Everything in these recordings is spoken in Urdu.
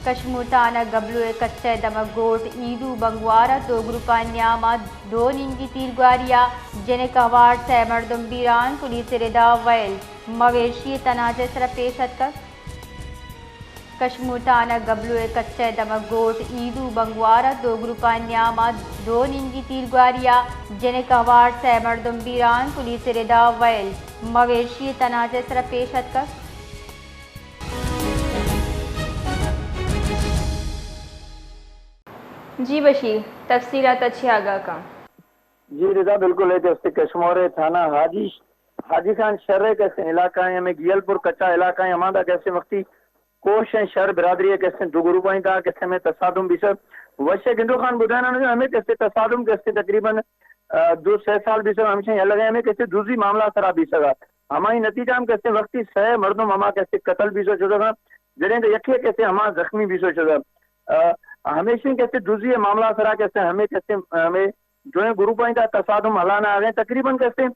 ಕಶ್ಮೂತಾನ ಗಬ್ಲು ಕಚ್ಚೆ ದಮಗೋಟ್ ಈದು ಬಂಗ್ವಾರ ದೋ ಗ್ರುಪಾನ್ಯಾಮ دو نینگی تیرگواریا جنہیں کہواٹ سے مردم بیران پولیس ردا ویل مویشی تناجے سر پیشت کر کشموتانا گبلو کچے دمگوٹ ایدو بنگوارا دو گروپانیام دو نینگی تیرگواریا جنہیں کہواٹ سے مردم بیران پولیس ردا ویل مویشی تناجے سر پیشت کر جی بشیر تفصیلات اچھی آگاہ کا جی رضا بالکل ہے جیسے کشمور تھانہ حاجی خان شرح کیسے علاقہ ہیں ہمیں گیل پور کچا علاقہ ہیں ہمارا کیسے وقتی کوش ہیں شہر برادری ہے کیسے دو گروپائیں تھا کیسے میں تصادم بھی سب وشے گندو خان بدانا نے ہمیں کیسے تصادم کیسے تقریباً 2-6 سال بھی سب ہمیں یہ لگے ہمیں کیسے دوسری معاملہ سرا بھی سکا ہماری نتیجہ ہم کیسے وقتی 6 مردم ہما کیسے قتل بھی سو چکا جنہیں تو یقین کیسے ہمارا زخمی بھی سو چکا ہمیشہ کیسے دوسری معاملہ سرا کیسے ہمیں کیسے ہمیں جو گروپائیں تھا تصادم ہلانا آ گئے تقریباً کیسے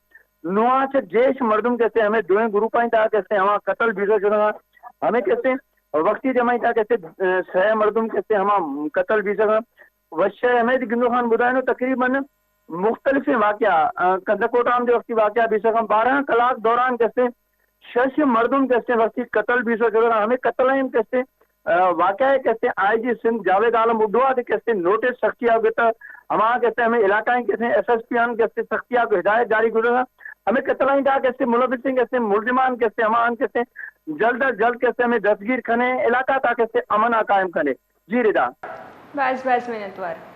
نواچ جیش مردم کیسے ہمیں جو گروپائیں تھا کیسے ہمارا قتل بھی سو چکا ہمیں کیسے وقتی جمعی تھا کیسے 6 مردم کیسے ہمارا قتل بھی سکا وشے ہمیں گندو خان بدائے تقریباً مختلف واقعہ کندکوٹام جو وقتی واقعہ بھی سکا 12 کلاک دوران کیسے 6 مردم کیسے وقتی قتل بھی سو چکا ہمیں قتل ہیں کیسے واقعہ کیسے آئی جی سندھ جاوید عالم اڈوا تھے کیسے نوٹس سختیا گیا ہمارا کیسے ہمیں علاقہ کیسے ایس ایس پی آن کیسے سختیا کو ہدایت جاری کرے ہمیں قتل تھا کیسے ملوث کیسے ملزمان کیسے ہمان کیسے جلد از جلد کیسے ہمیں دستگیر کھنے علاقہ تھا کیسے امن قائم کرے جی رضا بس منتوار